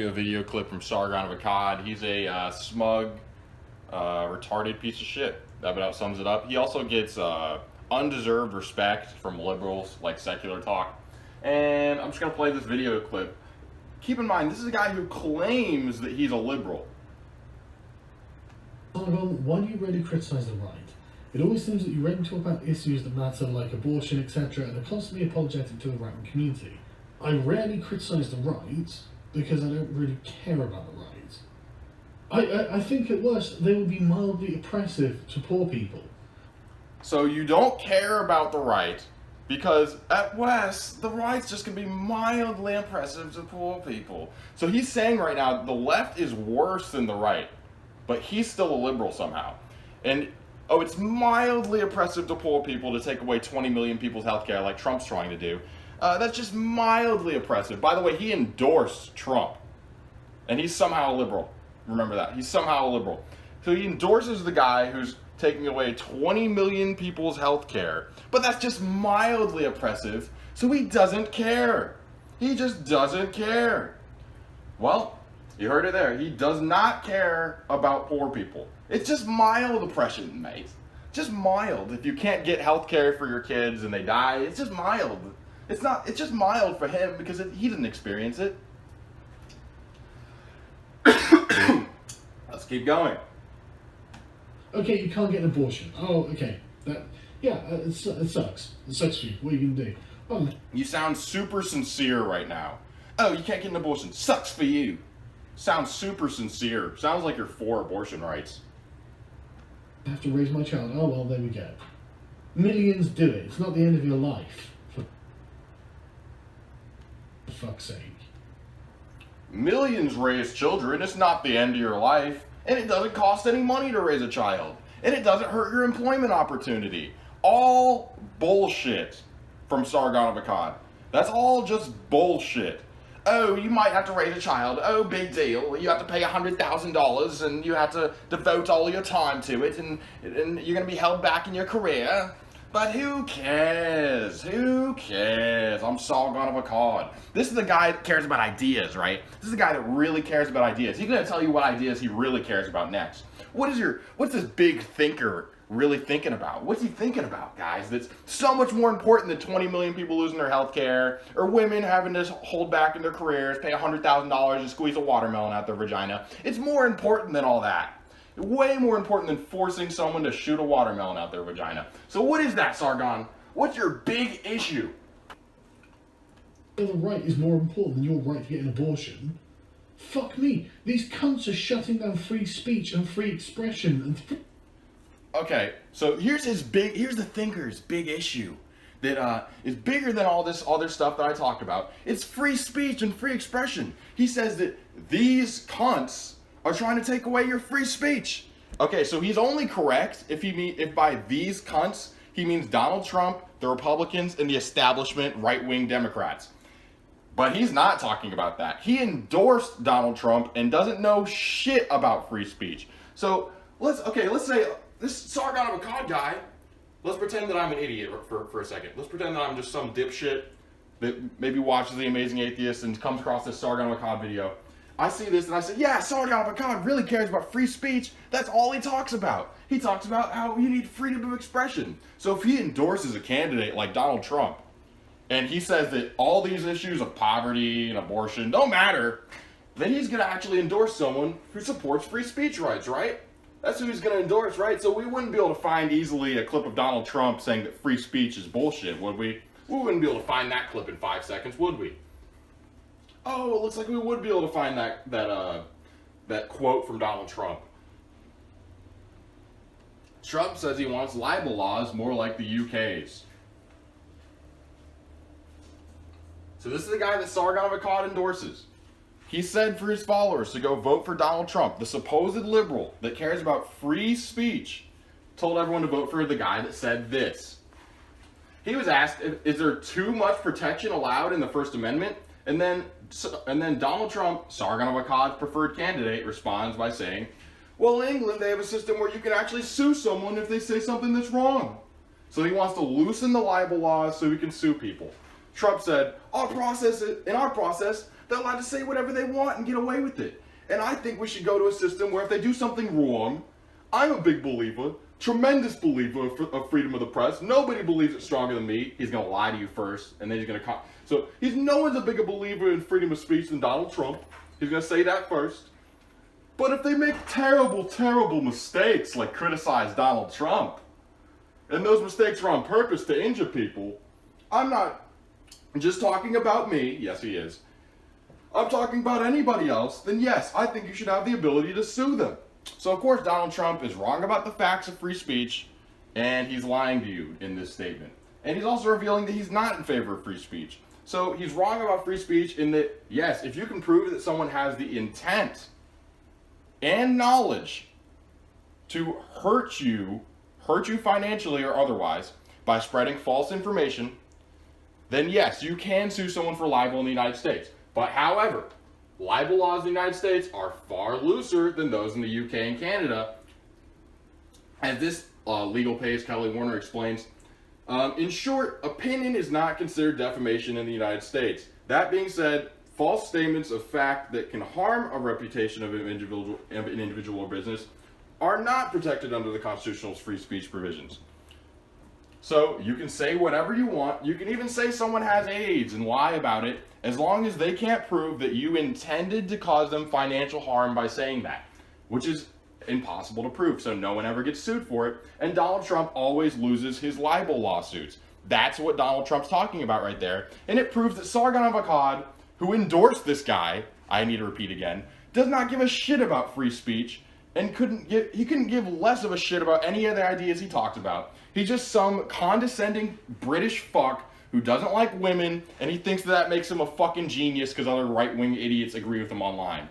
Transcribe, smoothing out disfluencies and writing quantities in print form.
a video clip from Sargon of Akkad. He's a smug, retarded piece of shit. That about sums it up. He also gets undeserved respect from liberals like Secular Talk. And I'm just going to play this video clip. Keep in mind, this is a guy who claims that he's a liberal. Sargon, why do you really criticise the right? It always seems that you rarely talk about issues that matter like abortion, etc., and are constantly apologetic to the right community. I rarely criticise the right because I don't really care about the right. I think at worst they will be mildly oppressive to poor people. So you don't care about the right because at West, the right's just going to be mildly oppressive to poor people. So he's saying right now the left is worse than the right, but he's still a liberal somehow. And oh, it's mildly oppressive to poor people to take away 20 million people's health care like Trump's trying to do. That's just mildly oppressive. By the way, he endorsed Trump, and he's somehow a liberal. Remember that. He's somehow a liberal. So he endorses the guy who's taking away 20 million people's health care, but that's just mildly oppressive, so he doesn't care. He just doesn't care. Well, you heard it there. He does not care about poor people. It's just mild oppression, mate. Just mild. If you can't get health care for your kids and they die, it's just mild. It's just mild for him because he didn't experience it. Let's keep going. Okay, you can't get an abortion. Oh, okay. It sucks. It sucks for you. What are you gonna do? Oh, You sound super sincere right now. Oh, you can't get an abortion. Sucks for you. Sounds super sincere. Sounds like you're for abortion rights. I have to raise my child. Oh well, there we go. Millions do it. It's not the end of your life. For fuck's sake. Millions raise children. It's not the end of your life. And it doesn't cost any money to raise a child. And it doesn't hurt your employment opportunity. All bullshit from Sargon of Akkad. That's all just bullshit. Oh, you might have to raise a child. Oh, big deal. You have to pay $100,000 and you have to devote all your time to it and you're going to be held back in your career. But who cares? Who cares? I'm Sargon of Akkad. This is the guy that cares about ideas, right? This is the guy that really cares about ideas. He's going to tell you what ideas he really cares about next. What's this big thinker really thinking about? What's he thinking about, guys? That's so much more important than 20 million people losing their health care, or women having to hold back in their careers, pay $100,000 to squeeze a watermelon out their vagina. It's more important than all that. Way more important than forcing someone to shoot a watermelon out their vagina. So what is that, Sargon? What's your big issue? The right is more important than your right to get an abortion. Fuck me. These cunts are shutting down free speech and free expression and Okay, so here's the thinker's big issue that is bigger than all this other stuff that I talked about. It's free speech and free expression. He says that these cunts are trying to take away your free speech. Okay, so he's only correct if by these cunts he means Donald Trump, the Republicans, and the establishment right-wing Democrats. But he's not talking about that. He endorsed Donald Trump and doesn't know shit about free speech. So let's say this Sargon of Akkad guy, let's pretend that I'm an idiot for a second. Let's pretend that I'm just some dipshit that maybe watches The Amazing Atheist and comes across this Sargon of Akkad video. I see this and I say, yeah, Sargon of Akkad really cares about free speech. That's all he talks about. He talks about how you need freedom of expression. So if he endorses a candidate like Donald Trump, and he says that all these issues of poverty and abortion don't matter, then he's going to actually endorse someone who supports free speech rights, right? That's who he's going to endorse, right? So we wouldn't be able to find easily a clip of Donald Trump saying that free speech is bullshit, would we? We wouldn't be able to find that clip in 5 seconds, would we? Oh, it looks like we would be able to find that quote from Donald Trump. Trump says he wants libel laws more like the UK's. So this is the guy that Sargon of Akkad endorses. He said for his followers to go vote for Donald Trump, the supposed liberal that cares about free speech, told everyone to vote for the guy that said this. He was asked, is there too much protection allowed in the First Amendment? And then Donald Trump, Sargon of Akkad's preferred candidate, responds by saying, well, in England, they have a system where you can actually sue someone if they say something that's wrong. So he wants to loosen the libel laws so he can sue people. Trump said, in our process, they're allowed to say whatever they want and get away with it. And I think we should go to a system where if they do something wrong, I'm a big believer, tremendous believer of freedom of the press. Nobody believes it stronger than me. He's going to lie to you first, and then he's going to... So no one's a bigger believer in freedom of speech than Donald Trump. He's going to say that first. But if they make terrible, terrible mistakes, like criticize Donald Trump, and those mistakes are on purpose to injure people, I'm not just talking about me. Yes, he is. I'm talking about anybody else. Then yes, I think you should have the ability to sue them. So of course, Donald Trump is wrong about the facts of free speech, and he's lying to you in this statement. And he's also revealing that he's not in favor of free speech. So he's wrong about free speech in that, yes, if you can prove that someone has the intent and knowledge to hurt you financially or otherwise, by spreading false information, then yes, you can sue someone for libel in the United States. But however, libel laws in the United States are far looser than those in the UK and Canada. As this legal page, Kelly Warner explains, in short, opinion is not considered defamation in the United States. That being said, false statements of fact that can harm a reputation of an individual or business are not protected under the Constitutional's free speech provisions. So you can say whatever you want. You can even say someone has AIDS and lie about it, as long as they can't prove that you intended to cause them financial harm by saying that, which is impossible to prove, so no one ever gets sued for it. And Donald Trump always loses his libel lawsuits. That's what Donald Trump's talking about right there. And it proves that Sargon of Akkad, who endorsed this guy, I need to repeat again, does not give a shit about free speech, and he couldn't give less of a shit about any of the ideas he talked about. He's just some condescending British fuck who doesn't like women, and he thinks that makes him a fucking genius because other right-wing idiots agree with him online.